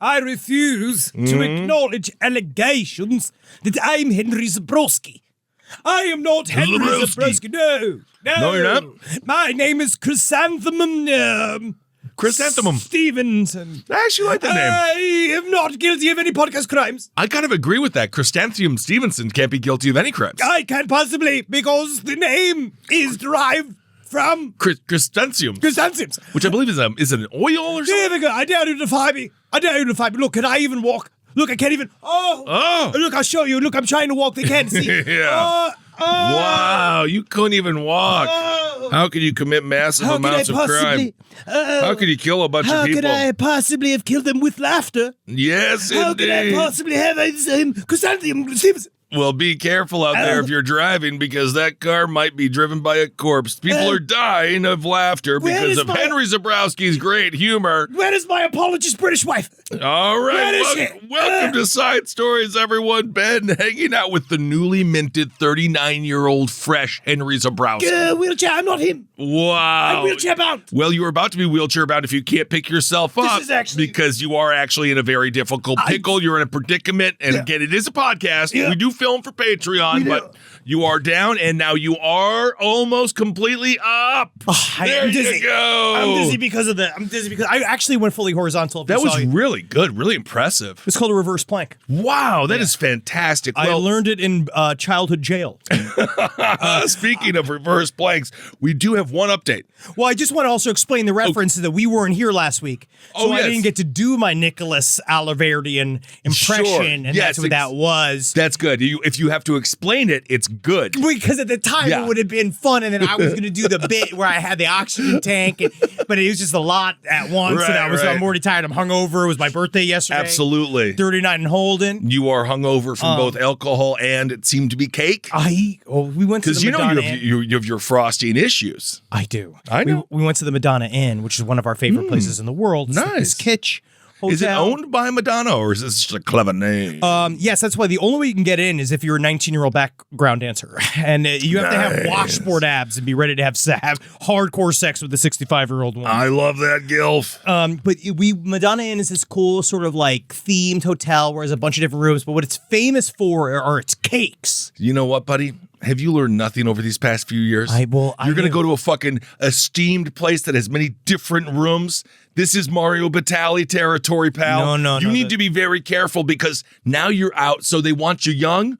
I refuse to acknowledge allegations that I'm Henry Zabrowski. I am not Henry Zabrowski. No, you're not. My name is Chrysanthemum. Chrysanthemum Stevenson. I actually like that name. I am not guilty of any podcast crimes. I kind of agree with that. Chrysanthemum Stevenson can't be guilty of any crimes. I can't possibly, because the name is derived from Chrysanthemums, which I believe is an oil or something. There we go. I dare you to defy me. Look, can I even walk? Look, I can't even. Oh. Look, I'll show you. Look, I'm trying to walk. They can't see. Yeah. Wow, you couldn't even walk. How could you commit massive amounts of crime? How could you kill a bunch of people? How could I possibly have killed them with laughter? Yes, How indeed. could I possibly have Chrysanthemum Stevenson? Well, be careful out there if you're driving, because that car might be driven by a corpse. People are dying of laughter because of Henry Zabrowski's great humor. Where is my apologist British wife? All right, welcome to Side Stories, everyone. Ben hanging out with the newly minted 39-year-old fresh Henry Zabrowski. Wheelchair, I'm not him. Wow. I'm wheelchair bound. Well, you were about to be wheelchair bound if you can't pick yourself up. Because you are actually in a very difficult pickle. You're in a predicament. And again, it is a podcast. We do film for Patreon, but you are down, and now you are almost completely up. There you go. I'm dizzy because I actually went fully horizontal. That was really good, really impressive. It's called a reverse plank. Wow, that is fantastic. I learned it in childhood jail. Speaking of reverse planks, we do have one update. Well, I just want to also explain the reference that we weren't here last week, so I didn't get to do my Nicholas Alaverdian impression, and that's what that was. That's good. If you have to explain it, it's good. Because at the time it would have been fun, and then I was going to do the bit where I had the oxygen tank, but it was just a lot at once, and I'm already tired. I'm hungover. It was my birthday yesterday. Absolutely. 39 and holding. You are hungover from both alcohol and it seemed to be cake. We went to the Madonna Inn. You have your frosting issues. I do. I know. We went to the Madonna Inn, which is one of our favorite places in the world. Nice. It's kitsch hotel. Is it owned by Madonna, or is this just a clever name? Yes, that's why the only way you can get in is if you're a 19-year-old background dancer. And you have to have washboard abs and be ready to have hardcore sex with a 65-year-old woman. I love that gilf. But Madonna Inn is this cool sort of like themed hotel where there's a bunch of different rooms, but what it's famous for are its cakes. You know what, buddy? Have you learned nothing over these past few years? You're going to go to a fucking esteemed place that has many different rooms. This is Mario Batali territory, pal. No. You need to be very careful because now you're out, so they want you young,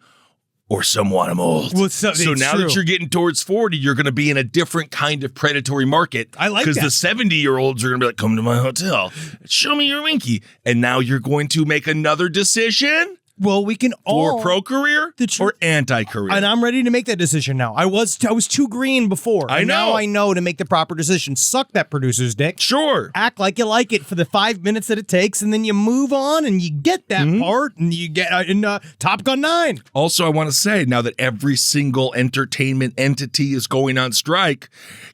or some want them old. Well, so now that you're getting towards 40, you're going to be in a different kind of predatory market. I like that. Because the 70-year-olds are going to be like, come to my hotel, show me your winky. And now you're going to make another decision. Well, we can all for pro-career or anti-career. And I'm ready to make that decision now. I was too green before. I know. Now I know to make the proper decision. Suck that producer's dick. Sure. Act like you like it for the 5 minutes that it takes, and then you move on and you get that part, and you get in Top Gun 9. Also, I want to say, now that every single entertainment entity is going on strike,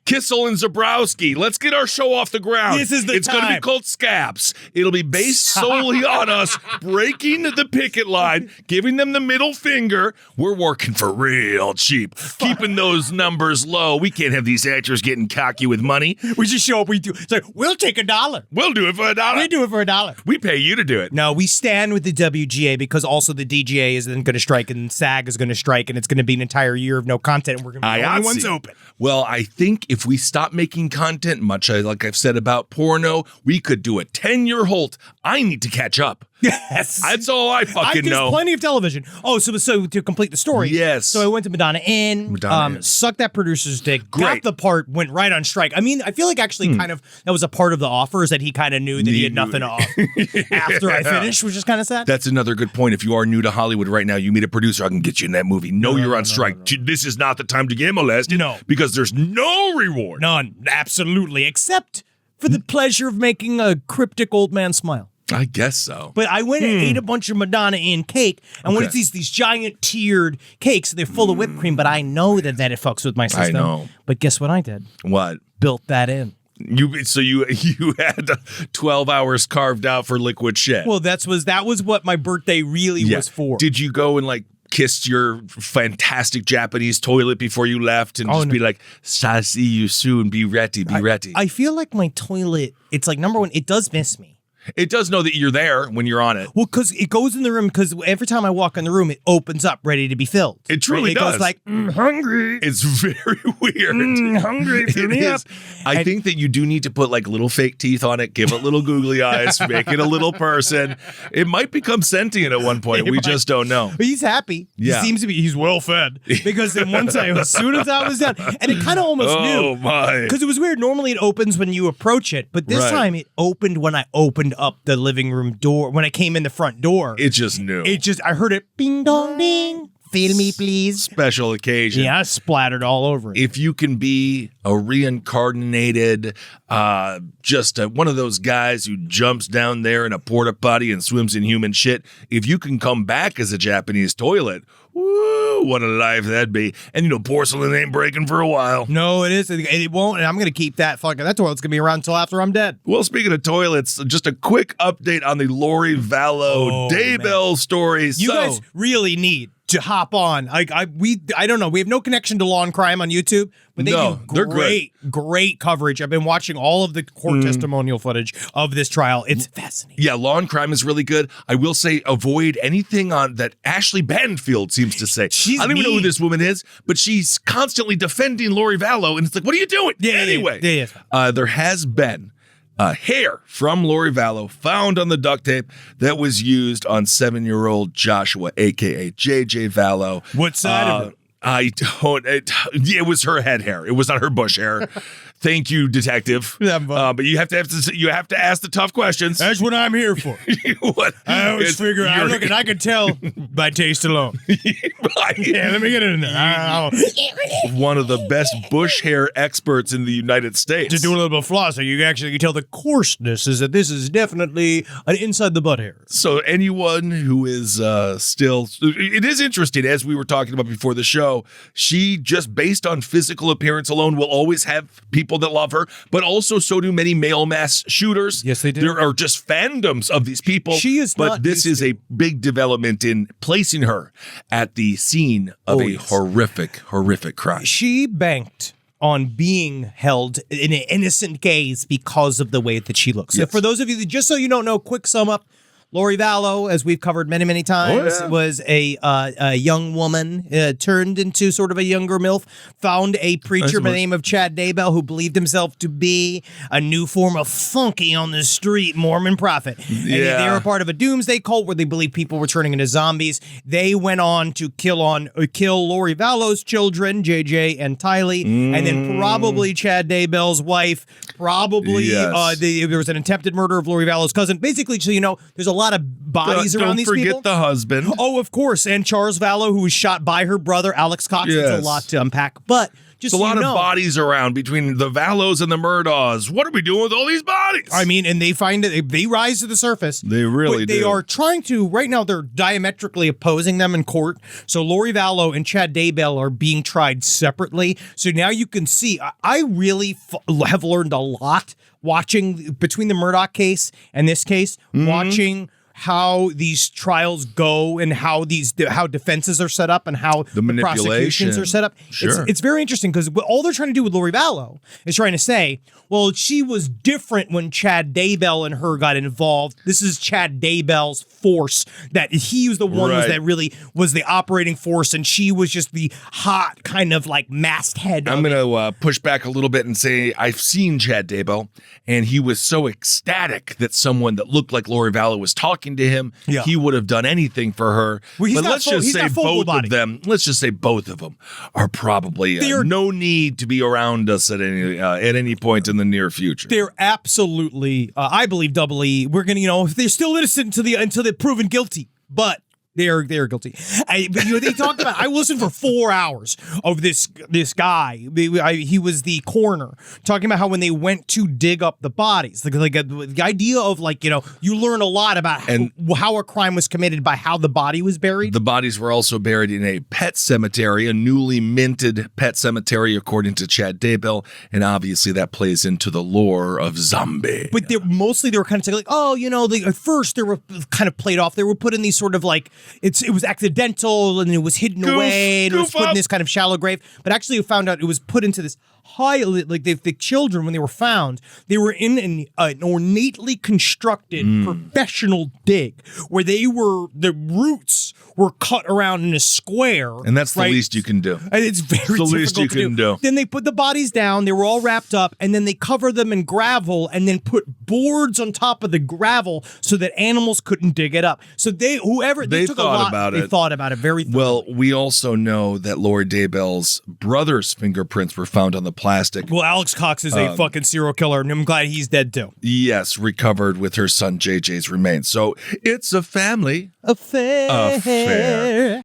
Kissel and Zabrowski, let's get our show off the ground. This is the It's going to be called Scaps. It'll be based solely on us breaking the picket line, giving them the middle finger. We're working for real cheap, keeping those numbers low. We can't have these actors getting cocky with money. We just show up. We do. It's like, we'll take $1. We'll do it for $1. We do it for $1. We pay you to do it. No, we stand with the WGA because also the DGA is then going to strike and SAG is going to strike, and it's going to be an entire year of no content, and we're going to be the only ones open. Well, I think if we stop making content, much like I've said about porno, we could do a 10-year halt. I need to catch up. Yes. That's all I fucking know. There's plenty of television. Oh, so to complete the story. Yes. So I went to Madonna Inn. Sucked that producer's dick. Great. Got the part, went right on strike. I mean, I feel like actually kind of that was a part of the offer is that he kind of knew that he had nothing off after I finished, which is kind of sad. That's another good point. If you are new to Hollywood right now, you meet a producer, I can get you in that movie. No, you're on strike. No. This is not the time to get molested. No. Because there's no reward. None. Absolutely. Except for the pleasure of making a cryptic old man smile. I guess so. But I went and ate a bunch of Madonna Inn cake, and when it's these giant tiered cakes, they're full of whipped cream, but I know that it fucks with my system. I know. But guess what I did? What? Built that in. You had 12 hours carved out for liquid shit. Well, that was what my birthday really was for. Did you go and like kissed your fantastic Japanese toilet before you left and be like, "I'll see you soon. Be ready. Be ready." I feel like my toilet, it's like, number one, it does miss me. It does know that you're there when you're on it. Well, because it goes in the room, because every time I walk in the room, it opens up ready to be filled. It truly does. It goes like, hungry. It's very weird. Hungry, fill me up. I think that you do need to put like little fake teeth on it, give it little googly eyes, make it a little person. It might become sentient at one point. We just don't know. But he's happy. Yeah. He seems to be, he's well fed. Because then one time, as soon as I was done, and it kind of almost knew. Oh, my. Because it was weird. Normally it opens when you approach it, but this time it opened when I opened up the living room door, when I came in the front door. It just knew. I heard it, bing dong ding. Fill me, please. Special occasion. Yeah, splattered all over it. If you can be a reincarnated, one of those guys who jumps down there in a porta potty and swims in human shit, if you can come back as a Japanese toilet, woo, what a life that'd be. And porcelain ain't breaking for a while. No, it is. It won't. And I'm going to keep that toilet's going to be around until after I'm dead. Well, speaking of toilets, just a quick update on the Lori Vallow Daybell story. You guys really need to hop on. I don't know. We have no connection to Law and Crime on YouTube, but they do great coverage. I've been watching all of the court testimonial footage of this trial. It's fascinating. Yeah, Law and Crime is really good. I will say avoid anything on that Ashley Banfield seems to say. I don't even know who this woman is, but she's constantly defending Lori Vallow, and it's like, what are you doing? Yeah, anyway, yeah. There has been hair from Lori Vallow found on the duct tape that was used on 7-year-old Joshua, a.k.a. JJ Vallow. What side of it? I don't. It was her head hair. It was not her bush hair. Thank you, detective. But you have to ask the tough questions. That's what I'm here for. I always figure out. Look, I can tell by taste alone. Yeah, let me get it in there. One of the best bush hair experts in the United States. Just do a little bit of floss, so you can tell the coarseness is that this is definitely an inside the butt hair. So anyone who is still, it is interesting, as we were talking about before the show, she just based on physical appearance alone will always have people that love her, but also so do many male mass shooters. Yes, they do. There are just fandoms of these people. She is but this is a big development in placing her at the scene of a horrific crime. She banked on being held in an innocent gaze because of the way that she looks. Yes. So for those of you, just so you don't know, quick sum up, Lori Vallow, as we've covered many, many times, was a young woman turned into sort of a younger MILF, found a preacher by the name of Chad Daybell who believed himself to be a new form of funky on the street Mormon prophet. And they were part of a doomsday cult where they believed people were turning into zombies. They went on to kill Lori Vallow's children, JJ and Tylee, and then probably Chad Daybell's wife. Probably there was an attempted murder of Lori Vallow's cousin. Basically, so you know, there's a lot of bodies around these people. Don't forget the husband. Oh, of course. And Charles Vallow, who was shot by her brother, Alex Cox. Yes. It's a lot to unpack. But just a lot of bodies around between the Vallows and the Murdaughs. What are we doing with all these bodies? I mean, and they find it, they rise to the surface. They really do. They are trying to, right now, they're diametrically opposing them in court. So Lori Vallow and Chad Daybell are being tried separately. So now you can see, I really have learned a lot watching between the Murdaugh case and this case, watching how these trials go and how defenses are set up and how the prosecutions are set up. Sure. It's very interesting because all they're trying to do with Lori Vallow is trying to say, well, she was different when Chad Daybell and her got involved. This is Chad Daybell's force, that he was the one that really was the operating force, and she was just the hot kind of like masthead. I'm going to push back a little bit and say I've seen Chad Daybell, and he was so ecstatic that someone that looked like Lori Vallow was talking to him. He would have done anything for her. Well, but let's just say both of them. Let's just say both of them are probably no need to be around us at any point in the near future. They're absolutely, I believe, doubly. We're gonna, if they're still innocent until they're proven guilty, but. They're guilty. They talked about. I listened for 4 hours of this guy. He was the coroner talking about how when they went to dig up the bodies, the idea of you learn a lot about how a crime was committed by how the body was buried. The bodies were also buried in a pet cemetery, a newly minted pet cemetery, according to Chad Daybell, and obviously that plays into the lore of zombie. But they were kind of saying at first they were kind of played off. They were put in these sort of it was accidental and it was hidden away and it was put in this kind of shallow grave. But actually, we found out it was put into this the children, when they were found, they were in an ornately constructed professional dig where the roots were cut around in a square. And that's the least you can do. And it's very difficult least you can do. Then they put the bodies down. They were all wrapped up, and then they cover them in gravel, and then put boards on top of the gravel so that animals couldn't dig it up. So they took thought about it. They thought about it very thoroughly. Well, we also know that Lori Daybell's brother's fingerprints were found on the plastic. Well, Alex Cox is a fucking serial killer, and I'm glad he's dead too. Yes, recovered with her son JJ's remains. So it's a family affair.